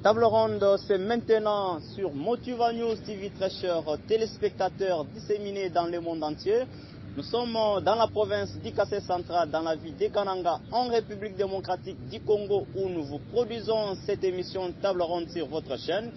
Table ronde, c'est maintenant sur Motiva News TV, très chers téléspectateurs disséminés dans le monde entier. Nous sommes dans la province d'Ikassé central, dans la ville de Kananga, en République démocratique du Congo, où nous vous produisons cette émission Table ronde sur votre chaîne.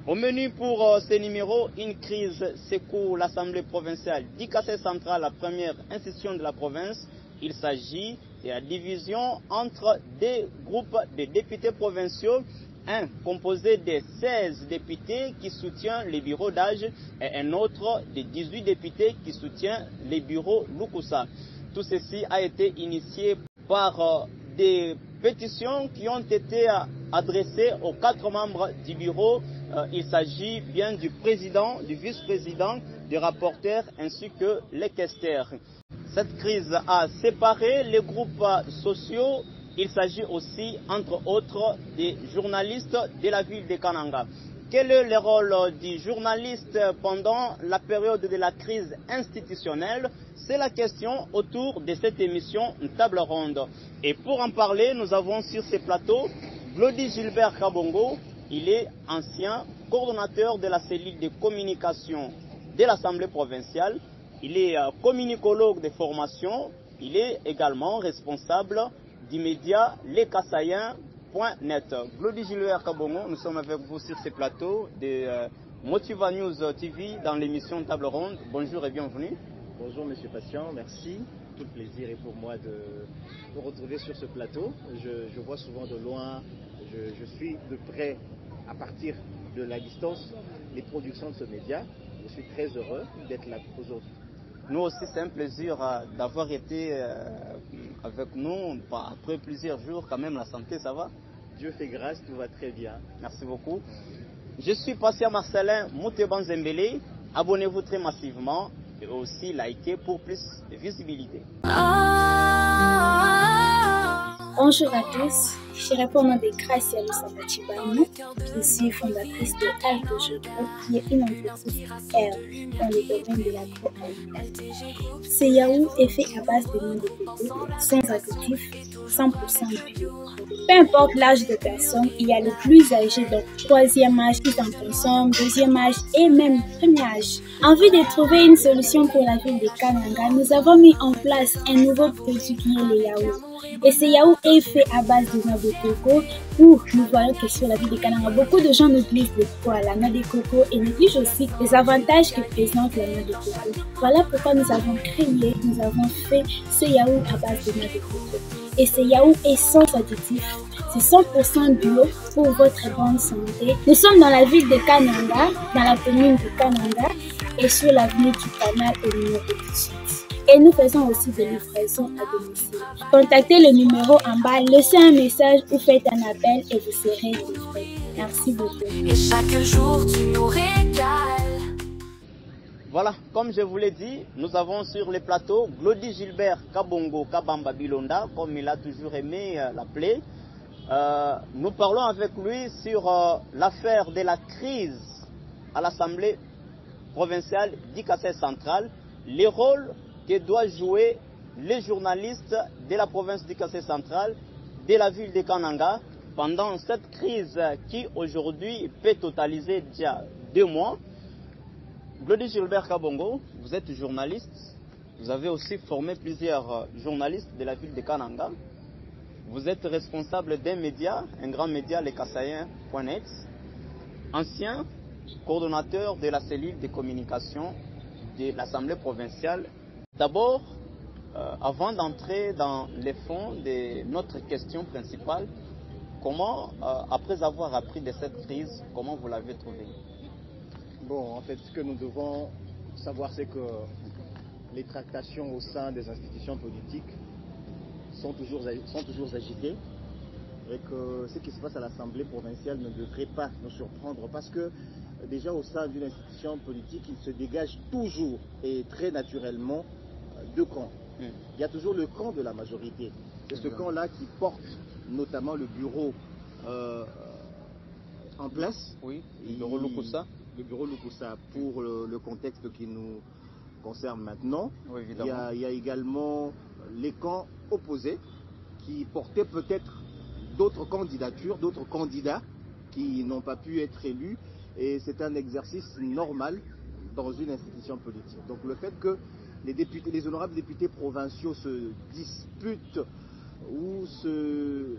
Au menu pour ce numéro, une crise secoue l'Assemblée provinciale d'Ikassé central, la première institution de la province. Il s'agit de la division entre des groupes de députés provinciaux, un composé de 16 députés qui soutient les bureaux d'âge et un autre de 18 députés qui soutient les bureaux Lukusa. Tout ceci a été initié par des pétitions qui ont été adressées aux 4 membres du bureau. Il s'agit bien du président, du vice-président, du rapporteur ainsi que les questeurs. Cette crise a séparé les groupes sociaux. Il s'agit aussi, entre autres, des journalistes de la ville de Kananga. Quel est le rôle du journaliste pendant la période de la crise institutionnelle? C'est la question autour de cette émission Table ronde. Et pour en parler, nous avons sur ce plateau Glody Gilbert Kabongo. Il est ancien coordonnateur de la cellule de communication de l'Assemblée provinciale. Il est communicologue de formation. Il est également responsable du média lescassaïens.net. Glody Gilbert Kabongo, nous sommes avec vous sur ce plateau de Motiva News TV dans l'émission Table ronde. Bonjour et bienvenue. Bonjour Monsieur Patient, merci. Tout le plaisir est pour moi de vous retrouver sur ce plateau. Je vois souvent de loin, je suis de près à partir de la distance les productions de ce média. Je suis très heureux d'être là aujourd'hui. Nous aussi, c'est un plaisir d'avoir été avec nous après plusieurs jours. Quand même, la santé, ça va? Dieu fait grâce, tout va très bien. Merci beaucoup. Je suis Patient Marcelin Mouteban Zembele. Abonnez-vous très massivement et aussi likez pour plus de visibilité. Bonjour à tous, je réponds au nom de Gracia Lusabachibani. Je suis fondatrice de Alto Jogro, qui est une entreprise R dans le domaine de l'agroalimentaire. Ce yaourt est fait à base de noix de coco, sans additifs, 100% bio. Peu importe l'âge de personne, il y a le plus âgé, donc 3e âge qui en consomme, 2e âge et même 1er âge. En vue de trouver une solution pour la ville de Kananga, nous avons mis en place un nouveau produit qui est le yaourt. Et ce yaourt est fait à base de noix de coco, où nous voyons que sur la ville de Kananga, beaucoup de gens négligent le poids, la noix de coco, et négligent aussi les avantages que présente la noix de coco. Voilà pourquoi nous avons fait ce yaourt à base de noix de coco. Et ce yaourt est sans additifs, c'est 100% bio pour votre bonne santé. Nous sommes dans la ville de Kananga, dans la commune de Kananga, et sur l'avenue du Canal au numéro 18. Et nous faisons aussi des livraisons à domicile. Contactez le numéro en bas, laissez un message ou faites un appel et vous serez livré. Merci beaucoup. Et chaque jour tu nous régales. Voilà, comme je vous l'ai dit, nous avons sur les plateaux Glody Gilbert Kabongo Kabamba Bilonda, comme il a toujours aimé l'appeler. Nous parlons avec lui sur l'affaire de la crise à l'Assemblée provinciale d'Ikassé central, les rôles que doivent jouer les journalistes de la province d'Ikassé central, de la ville de Kananga, pendant cette crise qui aujourd'hui peut totaliser déjà 2 mois. Glody Gilbert Kabongo, vous êtes journaliste, vous avez aussi formé plusieurs journalistes de la ville de Kananga. Vous êtes responsable d'un média, un grand média, lescassaïens.net, ancien coordonnateur de la cellule de communication de l'Assemblée provinciale. D'abord, avant d'entrer dans les fonds de notre question principale, comment, après avoir appris de cette crise, comment vous l'avez trouvée? Bon, en fait, ce que nous devons savoir, c'est que les tractations au sein des institutions politiques sont toujours agitées et que ce qui se passe à l'Assemblée provinciale ne devrait pas nous surprendre parce que déjà au sein d'une institution politique, il se dégage toujours et très naturellement 2 camps. Il y a toujours le camp de la majorité. C'est ce camp-là qui porte notamment le bureau en place. Oui, le bureau Lukusa. Le bureau Lukusa pour le contexte qui nous concerne maintenant. Oui, il y a également les camps opposés qui portaient peut-être d'autres candidatures, d'autres candidats qui n'ont pas pu être élus, et c'est un exercice normal dans une institution politique. Donc le fait que les honorables députés provinciaux se disputent ou se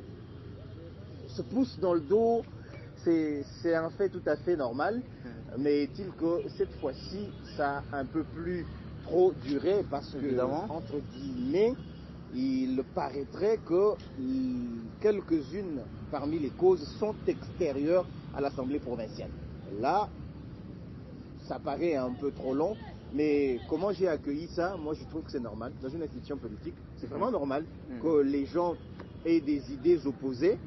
poussent dans le dos, c'est un fait tout à fait normal, mais est-il que cette fois-ci, ça a un peu plus trop duré parce que, entre guillemets, il paraîtrait que quelques-unes parmi les causes sont extérieures à l'Assemblée provinciale. Là, ça paraît un peu trop long, mais comment j'ai accueilli ça? Moi, je trouve que c'est normal. Dans une institution politique, c'est vraiment normal que les gens aient des idées opposées,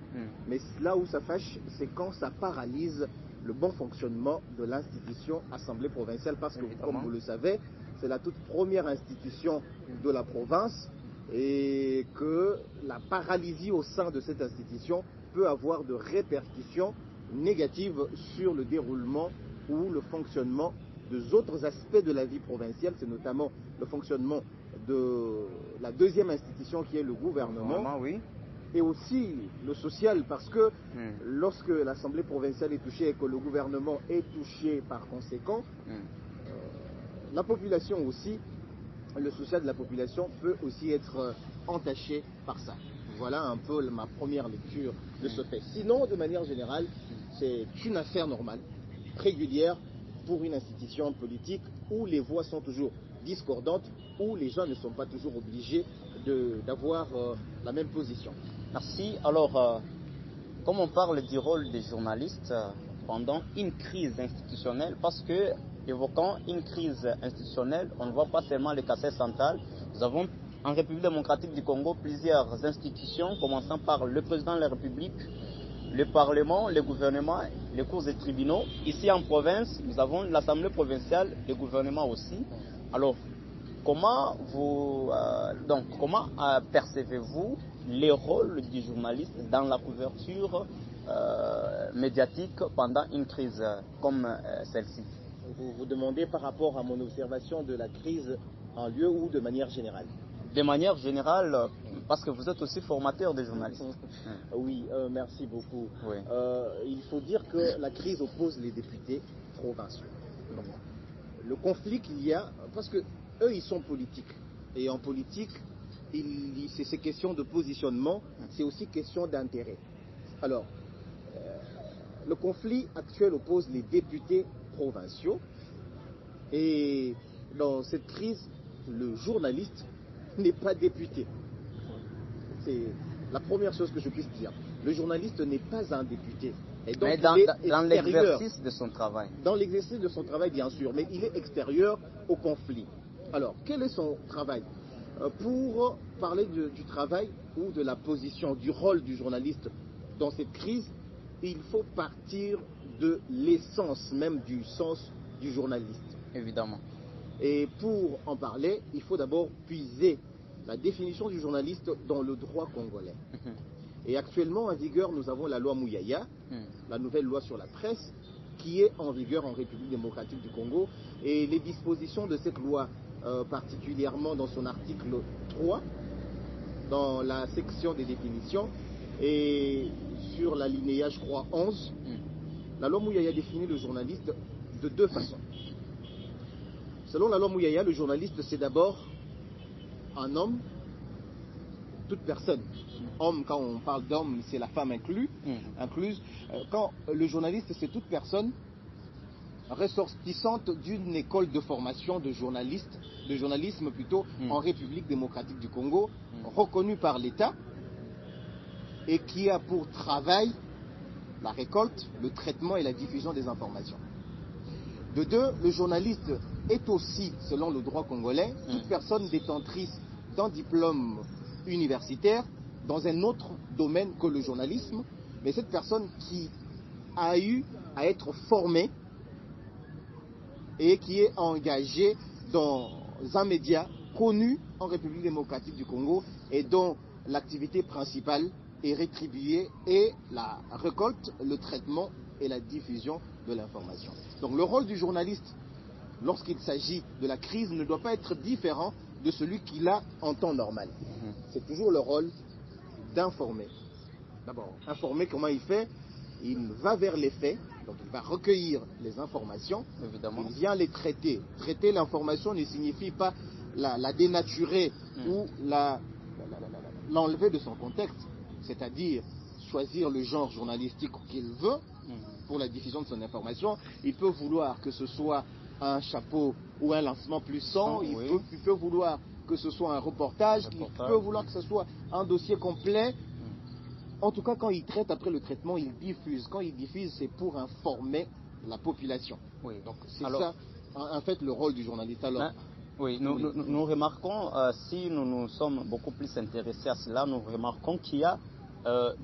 mais là où ça fâche, c'est quand ça paralyse le bon fonctionnement de l'institution Assemblée provinciale, parce que, comme vous le savez, c'est la toute première institution de la province, et que la paralysie au sein de cette institution peut avoir de répercussions négatives sur le déroulement ou le fonctionnement des autres aspects de la vie provinciale. C'est notamment le fonctionnement de la deuxième institution qui est le gouvernement, et aussi le social, parce que lorsque l'Assemblée provinciale est touchée et que le gouvernement est touché par conséquent, la population aussi, le social de la population peut aussi être entaché par ça. Voilà un peu ma première lecture de ce fait. Sinon, de manière générale, c'est une affaire normale, régulière pour une institution politique où les voix sont toujours discordantes, où les gens ne sont pas toujours obligés d'avoir la même position. Merci. Alors, comme on parle du rôle des journalistes pendant une crise institutionnelle, parce que, évoquant une crise institutionnelle, on ne voit pas seulement le Kassai central. Nous avons en République démocratique du Congo plusieurs institutions, commençant par le président de la République, le Parlement, le gouvernement, les cours et tribunaux. Ici en province, nous avons l'Assemblée provinciale, le gouvernement aussi. Alors, comment percevez-vous les rôles du journaliste dans la couverture médiatique pendant une crise comme celle-ci? Vous demandez par rapport à mon observation de la crise en lieu ou de manière générale? De manière générale, parce que vous êtes aussi formateur des journalistes. Oui, merci beaucoup. Oui. Il faut dire que la crise oppose les députés provinciaux. Le conflit qu'il y a, parce que eux, ils sont politiques. Et en politique, c'est question de positionnement, c'est aussi question d'intérêt. Alors, le conflit actuel oppose les députés provinciaux, et dans cette crise, le journaliste n'est pas député. C'est la première chose que je puisse dire. Le journaliste n'est pas un député. Et donc, mais dans l'exercice de son travail. Dans l'exercice de son travail, bien sûr, mais il est extérieur au conflit. Alors, quel est son travail? Pour parler du travail ou de la position, du rôle du journaliste dans cette crise, il faut partir de l'essence même du sens du journaliste. Évidemment. Et pour en parler, il faut d'abord puiser la définition du journaliste dans le droit congolais. Et actuellement en vigueur, nous avons la loi Mouyaya, la nouvelle loi sur la presse, qui est en vigueur en République démocratique du Congo. Et les dispositions de cette loi, particulièrement dans son article 3, dans la section des définitions, et sur l'alinéa, je crois, 11, la loi Mouyaya définit le journaliste de deux façons. Selon la loi Mouyaya, le journaliste, c'est d'abord un homme, toute personne. Homme, quand on parle d'homme, c'est la femme incluse. Quand le journaliste, c'est toute personne ressortissante d'une école de formation de journalisme plutôt, en République démocratique du Congo, reconnue par l'État, et qui a pour travail la récolte, le traitement et la diffusion des informations. De deux, le journaliste est aussi, selon le droit congolais, toute personne détentrice d'un diplôme universitaire dans un autre domaine que le journalisme, mais cette personne qui a eu à être formée et qui est engagée dans un média connu en République démocratique du Congo et dont l'activité principale est rétribuée et la récolte, le traitement et la diffusion de l'information. Donc le rôle du journaliste, lorsqu'il s'agit de la crise, ne doit pas être différent de celui qu'il a en temps normal. C'est toujours le rôle d'informer. D'abord, informer comment il fait. il va vers les faits, donc il va recueillir les informations, Évidemment. il vient les traiter. Traiter l'information ne signifie pas la dénaturer ou l'enlever de son contexte, c'est-à-dire choisir le genre journalistique qu'il veut pour la diffusion de son information. Il peut vouloir que ce soit un chapeau ou un lancement plus sans, il peut vouloir que ce soit un reportage, il peut vouloir que ce soit un dossier complet. En tout cas, quand il traite, après le traitement, il diffuse. Quand il diffuse, c'est pour informer la population. Oui. Donc c'est ça, en fait, le rôle du journaliste. Alors, oui, nous remarquons, si nous nous sommes beaucoup plus intéressés à cela, nous remarquons qu'il y a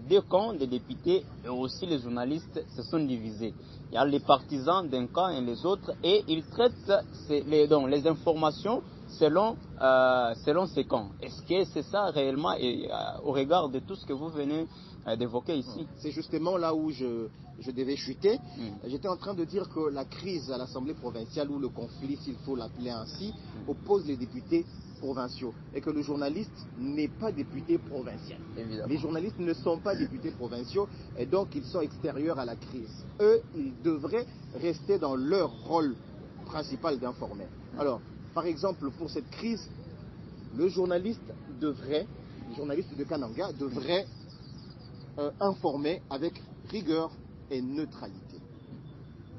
deux camps de députés et aussi les journalistes se sont divisés. Il y a les partisans d'un camp et les autres, et ils traitent les informations selon ces camps. Est-ce que c'est ça réellement, et, au regard de tout ce que vous venez d'évoquer ici? C'est justement là où je devais chuter. J'étais en train de dire que la crise à l'Assemblée provinciale, ou le conflit, s'il faut l'appeler ainsi, oppose les députés provinciaux, et que le journaliste n'est pas député provincial. Évidemment. Les journalistes ne sont pas députés provinciaux, et donc ils sont extérieurs à la crise. Eux, ils devraient rester dans leur rôle principal d'informer. Alors, par exemple, pour cette crise, le journaliste de Kananga devrait informer avec rigueur et neutralité.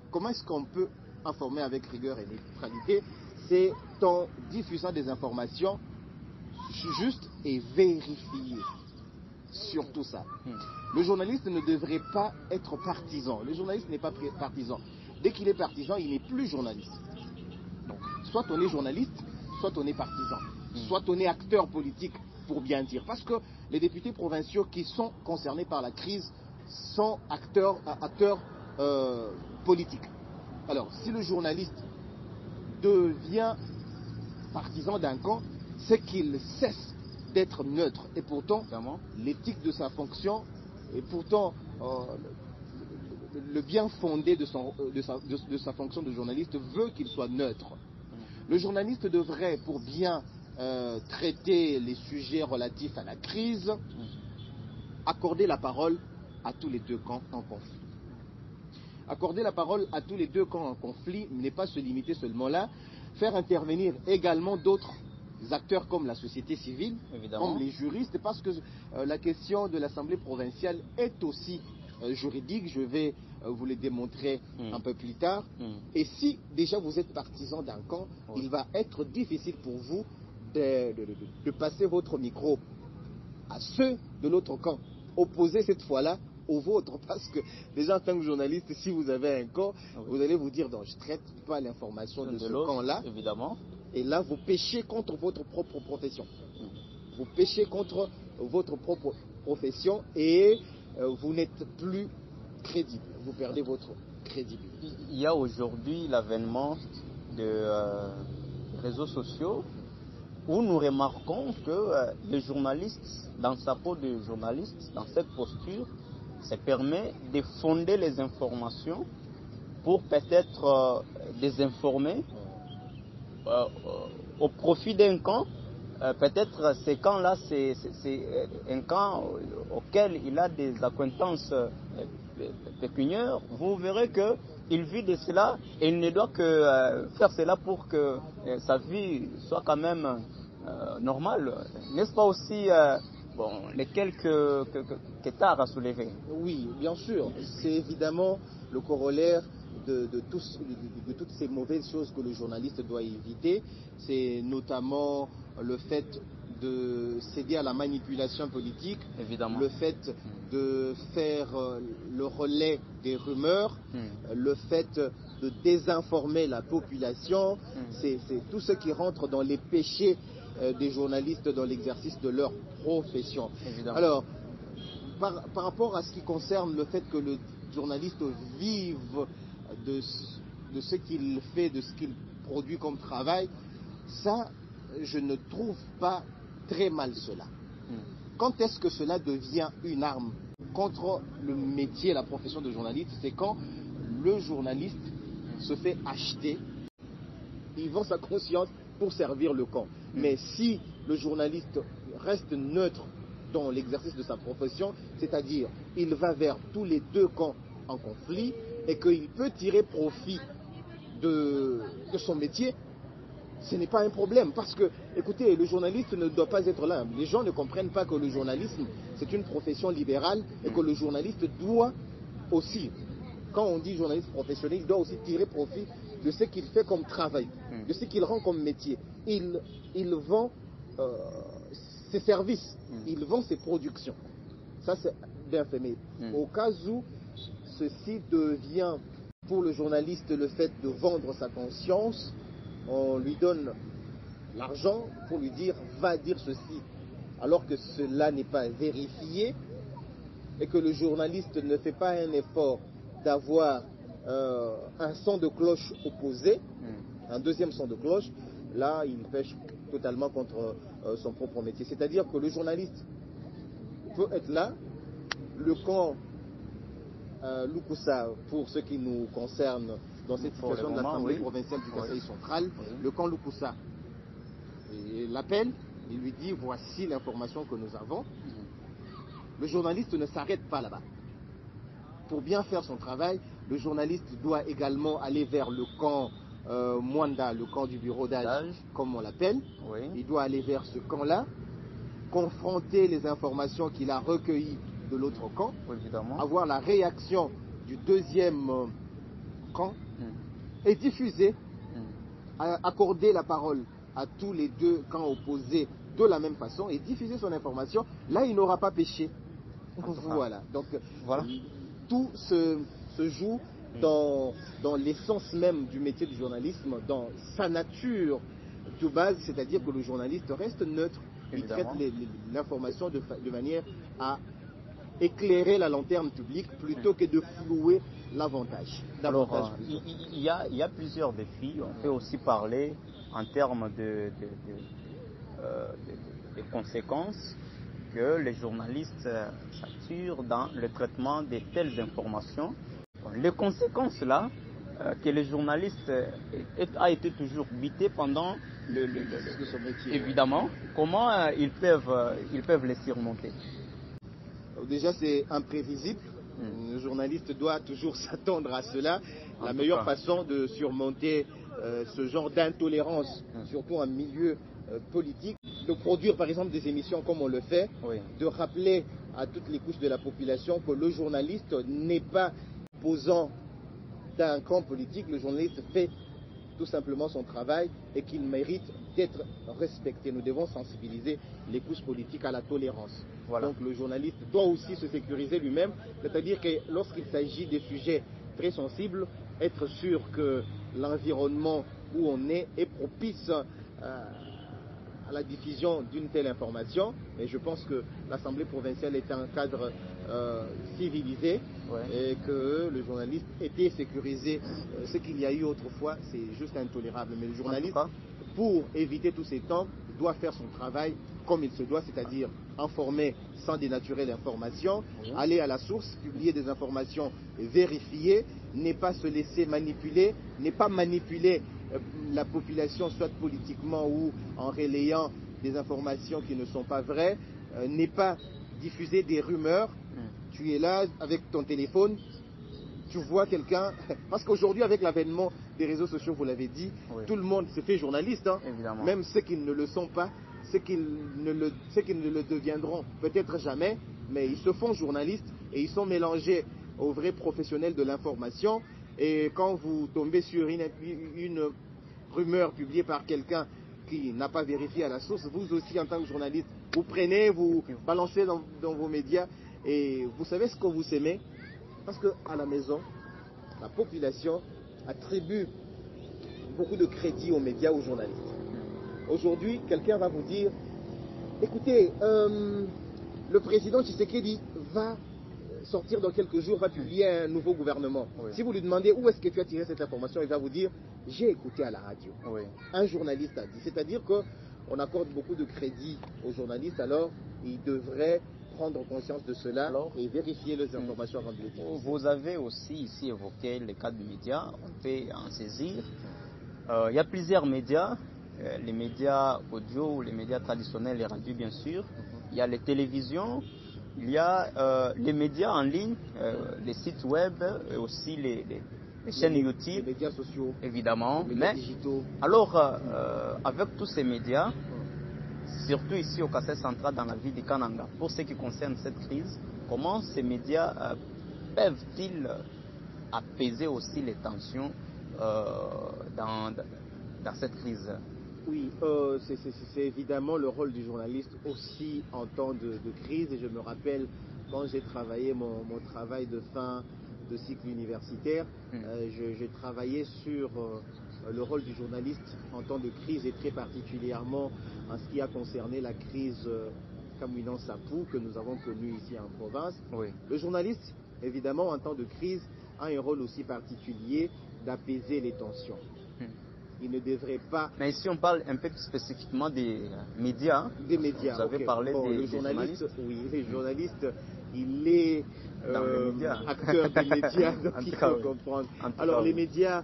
Comment est-ce qu'on peut informer avec rigueur et neutralité? C'est en diffusant des informations justes et vérifiées. Surtout ça. Le journaliste ne devrait pas être partisan. Le journaliste n'est pas partisan. Dès qu'il est partisan, il n'est plus journaliste. Donc, soit on est journaliste, soit on est partisan. Soit on est acteur politique, pour bien dire. Parce que les députés provinciaux qui sont concernés par la crise sont acteurs politiques. Alors, si le journaliste devient partisan d'un camp, c'est qu'il cesse d'être neutre. Et pourtant, l'éthique de sa fonction, et pourtant le bien fondé de sa fonction de journaliste veut qu'il soit neutre. Le journaliste devrait, pour bien traiter les sujets relatifs à la crise, accorder la parole à tous les deux camps en conflit. Accorder la parole à tous les deux camps en conflit n'est pas se limiter seulement là, faire intervenir également d'autres acteurs comme la société civile, comme les juristes, parce que la question de l'Assemblée provinciale est aussi juridique. Je vais vous le démontrer un peu plus tard. Et si déjà vous êtes partisan d'un camp, il va être difficile pour vous de passer votre micro à ceux de l'autre camp, opposés cette fois-là au vôtre, parce que déjà en tant que journaliste, si vous avez un camp, vous allez vous dire non, je ne traite pas l'information de ce camp-là. Évidemment. Et là, vous péchez contre votre propre profession. Vous péchez contre votre propre profession et vous n'êtes plus crédible. Vous perdez votre crédibilité. Il y a aujourd'hui l'avènement des réseaux sociaux où nous remarquons que le journaliste, dans sa peau de journaliste, dans cette posture, se permet de fonder les informations pour peut-être désinformer au profit d'un camp. Peut-être ce camp-là, c'est un camp auquel il a des acquaintances pécuniaires. Vous verrez qu'il vit de cela et il ne doit que faire cela pour que sa vie soit quand même normale. N'est-ce pas aussi les quelques tares à soulever? Oui, bien sûr. C'est évidemment le corollaire de toutes ces mauvaises choses que le journaliste doit éviter. C'est notamment le fait de céder à la manipulation politique, évidemment, le fait de faire le relais des rumeurs, le fait de désinformer la population. C'est tout ce qui rentre dans les péchés des journalistes dans l'exercice de leur profession. Évidemment. Alors, par rapport à ce qui concerne le fait que le journaliste vive de ce qu'il fait, de ce qu'il produit comme travail, ça, je ne trouve pas très mal cela. Quand est-ce que cela devient une arme contre le métier, la profession de journaliste? C'est quand le journaliste se fait acheter, il vend sa conscience pour servir le camp. Mais si le journaliste reste neutre dans l'exercice de sa profession, c'est-à-dire il va vers tous les deux camps en conflit et qu'il peut tirer profit de son métier, ce n'est pas un problème. Parce que, écoutez, le journaliste ne doit pas être là. Les gens ne comprennent pas que le journalisme, c'est une profession libérale et que le journaliste doit aussi, quand on dit journaliste professionnel, il doit aussi tirer profit de ce qu'il fait comme travail, de ce qu'il rend comme métier. Il vend ses services, il vend ses productions. Ça, c'est bien fait. Mais au cas où ceci devient pour le journaliste le fait de vendre sa conscience, on lui donne l'argent pour lui dire va dire ceci, alors que cela n'est pas vérifié et que le journaliste ne fait pas un effort d'avoir un son de cloche opposé, un deuxième son de cloche, là il pêche totalement contre son propre métier. C'est-à-dire que le journaliste peut être là, le camp Lukusa, pour ce qui nous concerne dans cette situation de l'Assemblée provinciale du Kasaï central, le camp Lukusa l'appelle, il lui dit voici l'information que nous avons. Le journaliste ne s'arrête pas là-bas. Pour bien faire son travail, le journaliste doit également aller vers le camp Mwanda, le camp du bureau d'âge, comme on l'appelle. Il doit aller vers ce camp-là, confronter les informations qu'il a recueillies de l'autre camp, avoir la réaction du deuxième camp et diffuser, accorder la parole à tous les deux camps opposés de la même façon et diffuser son information. Là, il n'aura pas péché. Voilà. Donc, tout se joue dans l'essence même du métier du journalisme, dans sa nature de base, c'est-à-dire que le journaliste reste neutre. Il traite l'information de manière à éclairer la lanterne publique plutôt que de flouer l'avantage. Alors, il y a plusieurs défis. On peut aussi parler en termes de conséquences que les journalistes saturent dans le traitement de telles informations. Les conséquences là, que les journalistes a été toujours buté pendant son métier. Évidemment, comment ils peuvent les surmonter? Déjà, c'est imprévisible. Le journaliste doit toujours s'attendre à cela. La meilleure façon de surmonter ce genre d'intolérance, surtout en milieu politique, de produire par exemple des émissions comme on le fait, de rappeler à toutes les couches de la population que le journaliste n'est pas posant d'un camp politique. Le journaliste fait tout simplement son travail et qu'il mérite d'être respecté. Nous devons sensibiliser les couches politiques à la tolérance. Donc le journaliste doit aussi se sécuriser lui-même, c'est-à-dire que lorsqu'il s'agit des sujets très sensibles, être sûr que l'environnement où on est propice à la diffusion d'une telle information. Et je pense que l'Assemblée provinciale est un cadre civilisé et que le journaliste était sécurisé. Ce qu'il y a eu autrefois, c'est juste intolérable. Mais le journaliste, pour éviter tous ces temps, doit faire son travail comme il se doit, c'est-à-dire informer sans dénaturer l'information, aller à la source, publier des informations vérifiées, ne pas se laisser manipuler, ne pas manipuler la population, soit politiquement ou en relayant des informations qui ne sont pas vraies, ne pas diffuser des rumeurs. Tu es là avec ton téléphone, tu vois quelqu'un, parce qu'aujourd'hui avec l'avènement des réseaux sociaux, vous l'avez dit, tout le monde se fait journaliste, même ceux qui ne le sont pas, ceux qui ne le deviendront peut-être jamais, mais ils se font journalistes et ils sont mélangés aux vrais professionnels de l'information. Et quand vous tombez sur une rumeur publiée par quelqu'un qui n'a pas vérifié à la source, vous aussi en tant que journaliste, vous prenez, vous balancez dans vos médias et vous savez ce que vous aimez, parce qu'à la maison, la population attribue beaucoup de crédit aux médias, aux journalistes. Aujourd'hui, quelqu'un va vous dire, écoutez, le président Tshisekedi va sortir dans quelques jours, va publier un nouveau gouvernement. Si vous lui demandez où est-ce que tu as tiré cette information, il va vous dire, j'ai écouté à la radio. Un journaliste a dit. C'est-à-dire qu'on accorde beaucoup de crédit aux journalistes, alors ils devraient prendre conscience de cela et vérifier les informations avant de les dire. Vous avez aussi ici évoqué le cas des médias, on peut en saisir. Il y a plusieurs médias, les médias audio, les médias traditionnels, les radios bien sûr. Il y a les télévisions, il y a les médias en ligne, les sites web, et aussi les chaînes YouTube. Les médias sociaux. Évidemment. Les médias digitaux. Alors, avec tous ces médias, surtout ici au Kasai central dans la ville de Kananga, pour ce qui concerne cette crise, comment ces médias peuvent-ils apaiser aussi les tensions dans cette crise? Oui, c'est évidemment le rôle du journaliste aussi en temps de crise. Et je me rappelle quand j'ai travaillé mon travail de fin de cycle universitaire, je travaillais sur le rôle du journaliste en temps de crise et très particulièrement en ce qui a concerné la crise Kamwinan-Sapou que nous avons connue ici en province. Oui. Le journaliste, évidemment, en temps de crise, a un rôle aussi particulier d'apaiser les tensions. Il ne devrait pas... Mais ici, on parle un peu spécifiquement des médias. Des médias. Vous avez parlé des journalistes. Oui, les journalistes, il est acteur des médias, donc il faut comprendre. Alors, les médias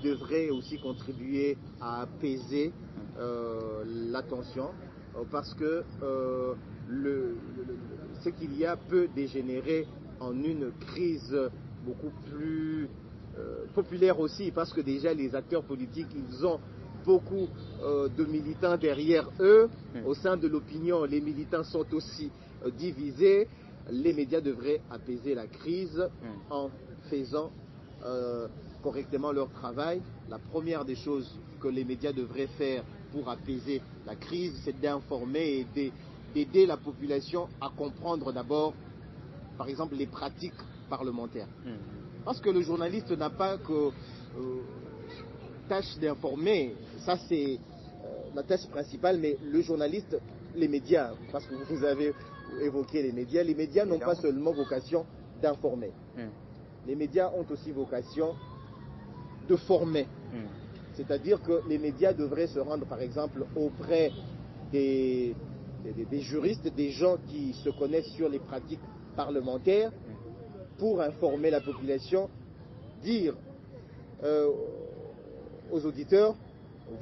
devraient aussi contribuer à apaiser la tension parce que ce qu'il y a peut dégénérer en une crise beaucoup plus populaire aussi, parce que déjà les acteurs politiques, ils ont beaucoup de militants derrière eux. Au sein de l'opinion, les militants sont aussi divisés. Les médias devraient apaiser la crise en faisant correctement leur travail. La première des choses que les médias devraient faire pour apaiser la crise, c'est d'informer et d'aider la population à comprendre d'abord, par exemple, les pratiques parlementaires. Parce que le journaliste n'a pas que tâche d'informer, ça c'est la tâche principale, mais le journaliste, les médias, parce que vous avez évoqué les médias n'ont pas seulement vocation d'informer. Les médias ont aussi vocation de former. C'est-à-dire que les médias devraient se rendre, par exemple, auprès des juristes, des gens qui se connaissent sur les pratiques parlementaires, pour informer la population, dire aux auditeurs,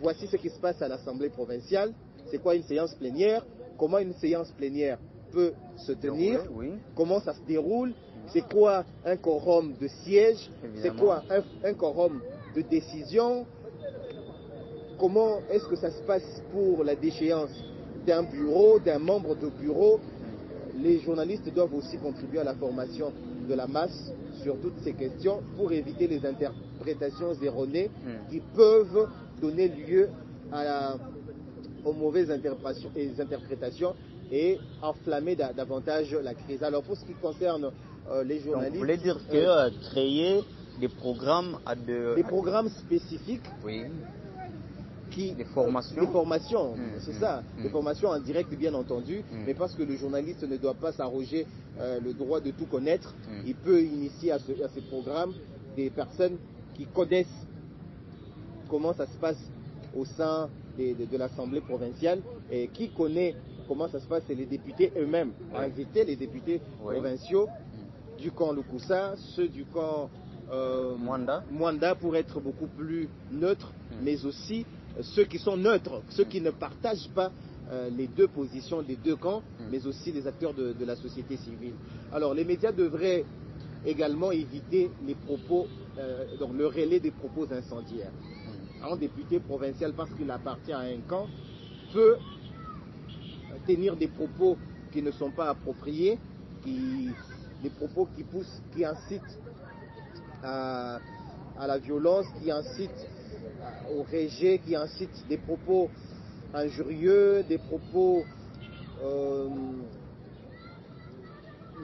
voici ce qui se passe à l'Assemblée provinciale, c'est quoi une séance plénière, comment une séance plénière peut se tenir, comment ça se déroule, c'est quoi un quorum de siège, c'est quoi un quorum de décision, comment est-ce que ça se passe pour la déchéance d'un bureau, d'un membre de bureau. Les journalistes doivent aussi contribuer à la formation de la masse sur toutes ces questions pour éviter les interprétations erronées qui peuvent donner lieu aux mauvaises interprétations et enflammer davantage la crise. Alors pour ce qui concerne les journalistes... Donc, vous voulez dire que créer des programmes des programmes spécifiques des formations, c'est ça, des formations en direct bien entendu, mais parce que le journaliste ne doit pas s'arroger le droit de tout connaître, il peut initier à ces programmes des personnes qui connaissent comment ça se passe au sein de l'Assemblée provinciale et qui connaît comment ça se passe, c'est les députés eux-mêmes. Inviter les députés provinciaux du camp Lukusa, ceux du camp Mwanda pour être beaucoup plus neutres, mais aussi ceux qui sont neutres, ceux qui ne partagent pas les deux positions des deux camps, mais aussi les acteurs de la société civile. Alors les médias devraient également éviter les propos, donc le relais des propos incendiaires. Un député provincial, parce qu'il appartient à un camp, peut tenir des propos qui ne sont pas appropriés, des propos qui poussent, qui incitent à la violence, qui incitent au rejet, qui incitent des propos injurieux, des propos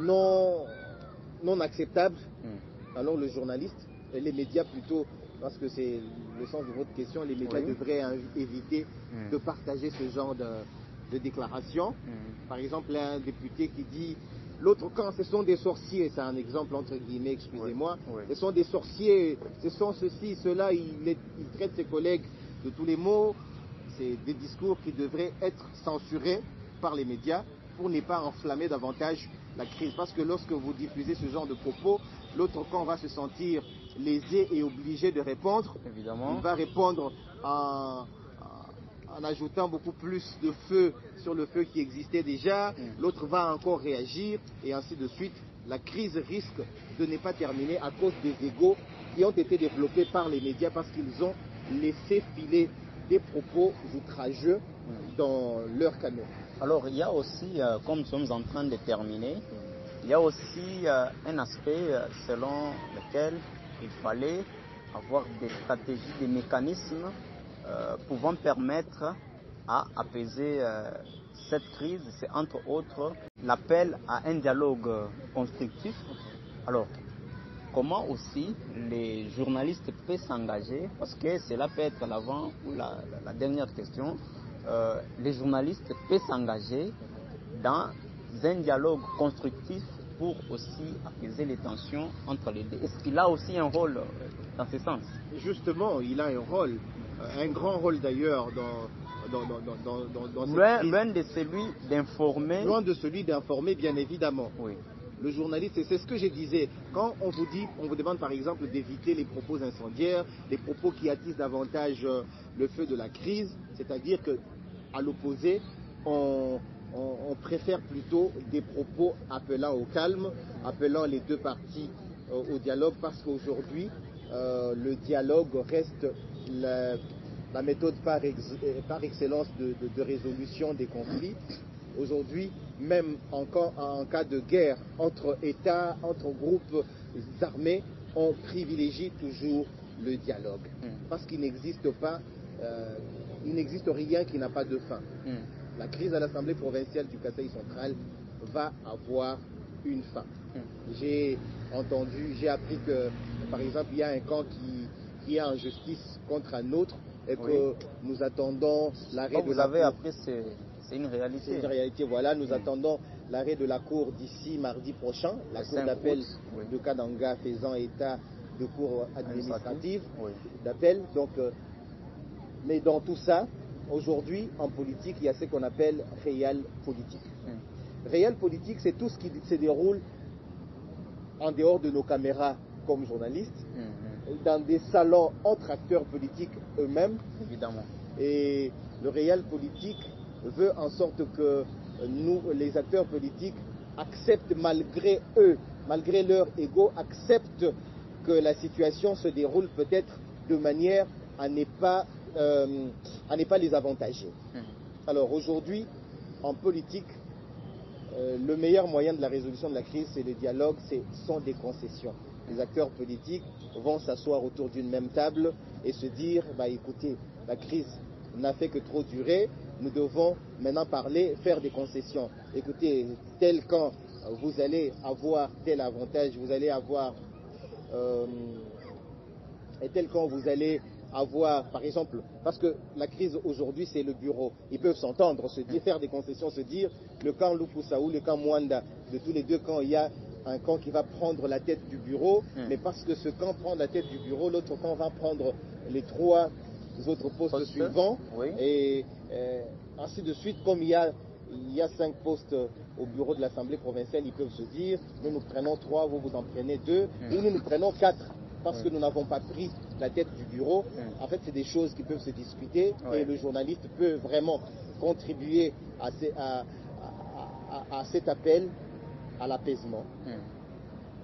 non acceptables. Alors le journaliste, et les médias plutôt, parce que c'est le sens de votre question, les médias devraient éviter de partager ce genre de déclarations. Par exemple, un député qui dit l'autre camp, ce sont des sorciers, c'est un exemple entre guillemets, excusez-moi, ce sont des sorciers, ce sont ceci, cela, il traite ses collègues de tous les mots. C'est des discours qui devraient être censurés par les médias pour ne pas enflammer davantage la crise. Parce que lorsque vous diffusez ce genre de propos, l'autre camp va se sentir lésé et obligé de répondre. Évidemment. Il va répondre en en ajoutant beaucoup plus de feu sur le feu qui existait déjà, l'autre va encore réagir, et ainsi de suite. La crise risque de ne pas terminer à cause des égos qui ont été développés par les médias parce qu'ils ont laissé filer des propos outrageux dans leur canaux. Alors, il y a aussi, comme nous sommes en train de terminer, il y a aussi un aspect selon lequel il fallait avoir des stratégies, des mécanismes pouvant permettre à apaiser cette crise. C'est entre autres l'appel à un dialogue constructif. Alors, comment aussi les journalistes peuvent s'engager, parce que cela peut être l'avant ou la dernière question, les journalistes peuvent s'engager dans un dialogue constructif pour aussi apaiser les tensions entre les deux. Est-ce qu'il a aussi un rôle dans ce sens? Justement, il a un rôle, un grand rôle d'ailleurs dans loin de celui d'informer. Loin de celui d'informer, bien évidemment. Oui. Le journaliste, c'est ce que je disais, quand on vous demande par exemple d'éviter les propos incendiaires, les propos qui attisent davantage le feu de la crise, c'est-à-dire qu'à l'opposé, on préfère plutôt des propos appelant au calme, appelant les deux parties au dialogue, parce qu'aujourd'hui, le dialogue reste la méthode par excellence de résolution des conflits. Aujourd'hui, même en cas de guerre entre États, entre groupes armés, on privilégie toujours le dialogue. Parce qu'il n'existe pas, il n'existe rien qui n'a pas de fin. La crise à l'Assemblée provinciale du Kasaï central va avoir une fin. J'ai appris que, par exemple, il y a un camp qui est en justice contre un autre et que nous attendons l'arrêt de la cour. Vous avez appris, c'est une réalité. C'est une réalité, voilà. Nous attendons l'arrêt de la cour d'ici mardi prochain, la cour d'appel de Kananga faisant état de cour administrative d'appel. Donc, mais dans tout ça, aujourd'hui, en politique, il y a ce qu'on appelle réel politique. Réel politique, c'est tout ce qui se déroule en dehors de nos caméras comme journalistes, dans des salons entre acteurs politiques eux-mêmes. Évidemment. Et le réel politique veut en sorte que nous, les acteurs politiques, acceptent malgré eux, malgré leur ego, acceptent que la situation se déroule peut-être de manière à ne pas les avantager. Alors aujourd'hui, en politique, le meilleur moyen de la résolution de la crise, c'est le dialogue, sont des concessions. Les acteurs politiques vont s'asseoir autour d'une même table et se dire, écoutez, la crise n'a fait que trop durer, nous devons maintenant parler, faire des concessions. Écoutez, tel camp, vous allez avoir tel avantage, vous allez avoir... et tel camp, vous allez avoir, par exemple, parce que la crise aujourd'hui, c'est le bureau. Ils peuvent s'entendre, se dire, faire des concessions, se dire, le camp Lupusa ou le camp Mwanda, de tous les deux camps, il y a un camp qui va prendre la tête du bureau, mais parce que ce camp prend la tête du bureau, l'autre camp va prendre les 3 autres postes suivants, et ainsi de suite. Comme il y a 5 postes au bureau de l'Assemblée provinciale, ils peuvent se dire, nous prenons 3, vous en prenez 2, ou nous prenons 4, parce que nous n'avons pas pris la tête du bureau. En fait, c'est des choses qui peuvent se discuter, et le journaliste peut vraiment contribuer à cet appel à l'apaisement,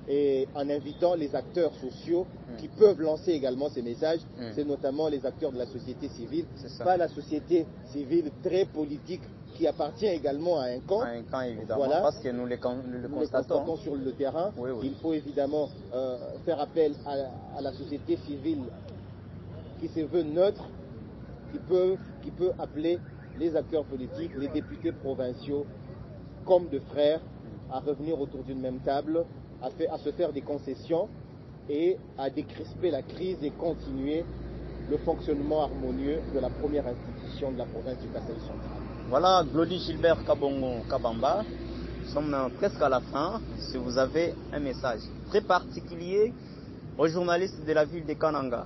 et en invitant les acteurs sociaux qui peuvent lancer également ces messages. C'est notamment les acteurs de la société civile, pas la société civile très politique qui appartient également à un camp. À un camp, évidemment, parce que nous le constatons sur le terrain. Il faut évidemment faire appel à la société civile qui se veut neutre, qui peut appeler les acteurs politiques, les députés provinciaux comme de frères, à revenir autour d'une même table, à se faire des concessions et à décrisper la crise et continuer le fonctionnement harmonieux de la première institution de la province du Kasaï central. Voilà, Glody Gilbert Kabongo Kabamba, nous sommes presque à la fin. Si vous avez un message très particulier aux journalistes de la ville de Kananga,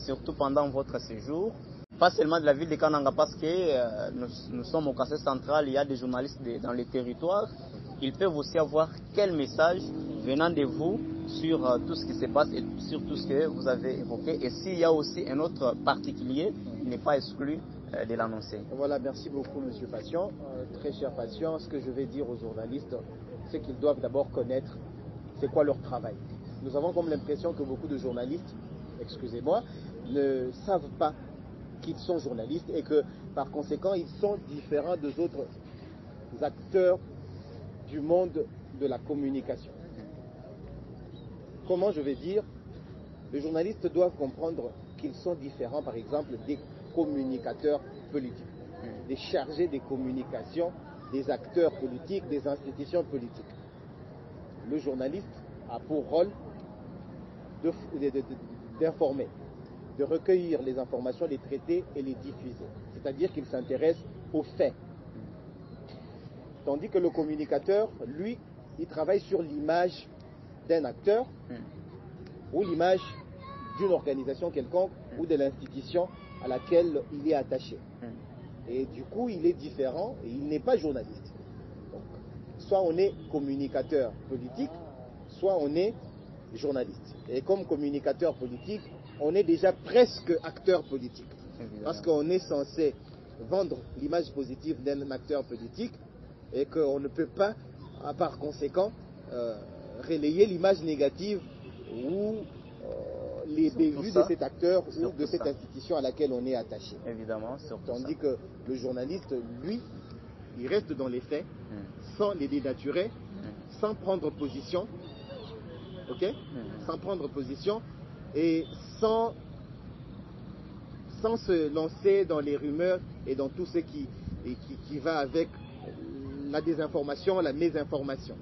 surtout pendant votre séjour, pas seulement de la ville de Kananga, parce que nous sommes au Kasaï central, il y a des journalistes dans les territoires. Ils peuvent aussi avoir quel message venant de vous sur tout ce qui se passe et sur tout ce que vous avez évoqué. Et s'il y a aussi un autre particulier, il n'est pas exclu de l'annoncer. Voilà, merci beaucoup Monsieur Patient. Très cher Patient, ce que je vais dire aux journalistes, c'est qu'ils doivent d'abord connaître c'est quoi leur travail. Nous avons comme l'impression que beaucoup de journalistes, excusez-moi, ne savent pas qu'ils sont journalistes et que par conséquent ils sont différents des autres acteurs du monde de la communication. Comment je vais dire? Les journalistes doivent comprendre qu'ils sont différents, par exemple, des communicateurs politiques, des chargés des communications, des acteurs politiques, des institutions politiques. Le journaliste a pour rôle d'informer, de recueillir les informations, les traiter et les diffuser. C'est-à-dire qu'il s'intéresse aux faits. Tandis que le communicateur, lui, il travaille sur l'image d'un acteur ou l'image d'une organisation quelconque ou de l'institution à laquelle il est attaché. Et du coup, il est différent et il n'est pas journaliste. Donc, soit on est communicateur politique, soit on est journaliste. Et comme communicateur politique, on est déjà presque acteur politique. Parce qu'on est censé vendre l'image positive d'un acteur politique et qu'on ne peut pas, par conséquent, relayer l'image négative ou les bévues de cet acteur ou de cette institution à laquelle on est attaché. Évidemment, tandis que le journaliste, lui, il reste dans les faits, sans les dénaturer, sans prendre position, ok, sans prendre position et sans se lancer dans les rumeurs et dans tout ce qui va avec la désinformation, la mésinformation.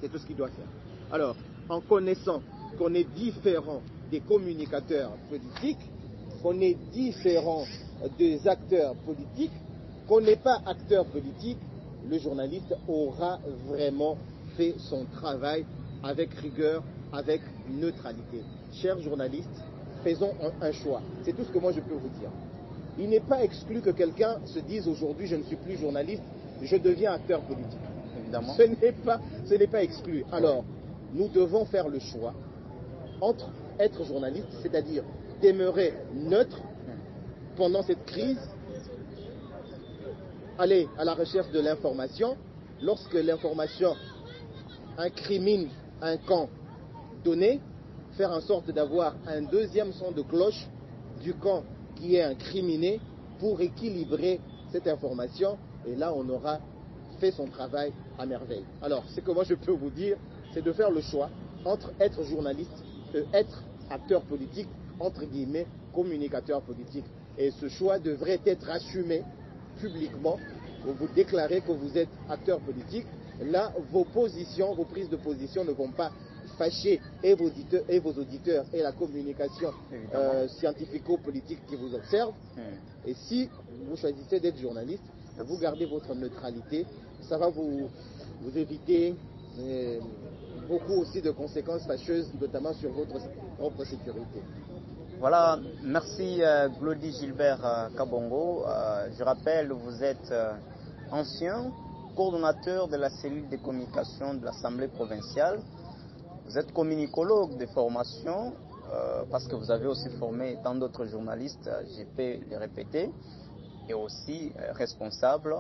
C'est tout ce qu'il doit faire. Alors, en connaissant qu'on est différent des communicateurs politiques, qu'on est différent des acteurs politiques, qu'on n'est pas acteur politique, le journaliste aura vraiment fait son travail avec rigueur, avec neutralité. Chers journalistes, faisons un choix. C'est tout ce que moi je peux vous dire. Il n'est pas exclu que quelqu'un se dise aujourd'hui je ne suis plus journaliste, je deviens acteur politique. Évidemment. Ce n'est pas exclu. Alors, nous devons faire le choix entre être journaliste, c'est-à-dire demeurer neutre pendant cette crise, aller à la recherche de l'information, lorsque l'information incrimine un camp donné, faire en sorte d'avoir un deuxième son de cloche du camp qui est incriminé pour équilibrer cette information, et là on aura fait son travail à merveille. Alors, ce que moi je peux vous dire, c'est de faire le choix entre être journaliste et être acteur politique, entre guillemets, communicateur politique. Et ce choix devrait être assumé publiquement. Vous déclarez que vous êtes acteur politique. Là, vos positions, vos prises de position ne vont pas fâcher et vos auditeurs et la communication scientifico-politique qui vous observe. Et si vous choisissez d'être journaliste, vous gardez votre neutralité. Ça va vous éviter beaucoup aussi de conséquences fâcheuses, notamment sur votre propre sécurité. Voilà, merci Glody Gilbert Kabongo. Je rappelle, vous êtes ancien coordonnateur de la cellule de communication de l'Assemblée provinciale. Vous êtes communicologue de formation, parce que vous avez aussi formé tant d'autres journalistes, je peux le répéter, et aussi responsable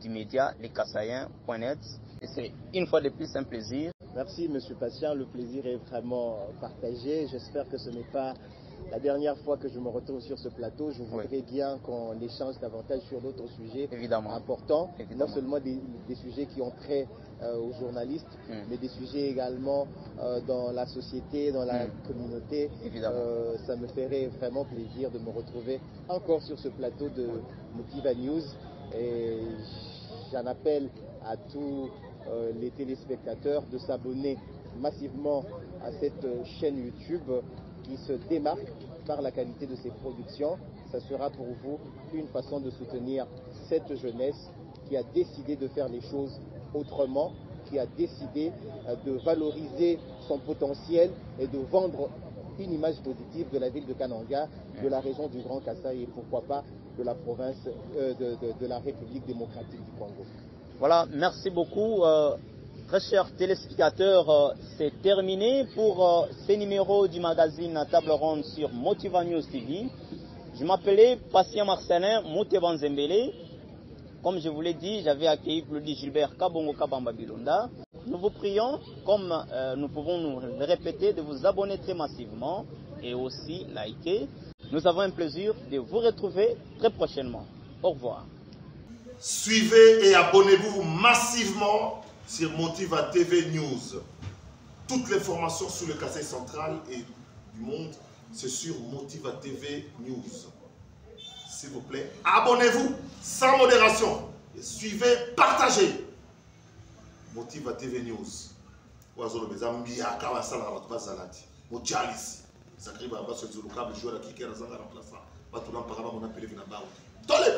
du média lescassaïens.net. Et c'est une fois de plus un plaisir. Merci M. Patient, le plaisir est vraiment partagé. J'espère que ce n'est pas la dernière fois que je me retrouve sur ce plateau. Je voudrais bien qu'on échange davantage sur d'autres sujets importants, non seulement des sujets qui ont trait aux journalistes, mais des sujets également dans la société, dans la communauté. Ça me ferait vraiment plaisir de me retrouver encore sur ce plateau de Motiva News. Et j'en appelle à tous les téléspectateurs de s'abonner massivement à cette chaîne YouTube qui se démarque par la qualité de ses productions. Ça sera pour vous une façon de soutenir cette jeunesse qui a décidé de faire les choses autrement, qui a décidé de valoriser son potentiel et de vendre une image positive de la ville de Kananga, de la région du Grand Kasaï et pourquoi pas de la province de la République démocratique du Congo. Voilà, merci beaucoup. Très chers téléspectateurs, c'est terminé pour ces numéros du magazine Table Ronde sur Motiva News TV. Je m'appelais Patient Marcelin Mouteba Zembele. Comme je vous l'ai dit, j'avais accueilli Claudie Gilbert Kabongo Kabamba Bilonda. Nous vous prions, comme nous pouvons nous le répéter, de vous abonner très massivement et aussi liker. Nous avons un plaisir de vous retrouver très prochainement. Au revoir. Suivez et abonnez-vous massivement sur Motiva TV News. Toutes les formations sur le Kasaï central et du monde, c'est sur Motiva TV News. S'il vous plaît, abonnez-vous sans modération. Et suivez, partagez. Motiva TV News. Oazolo Bezambia, Kawasala, Bazalati, Mojalis. Sakriba, Basso, Zuluka, le joueur qui est remplaçant. Batulam, Parama, on appelle Vinabao. Tolé!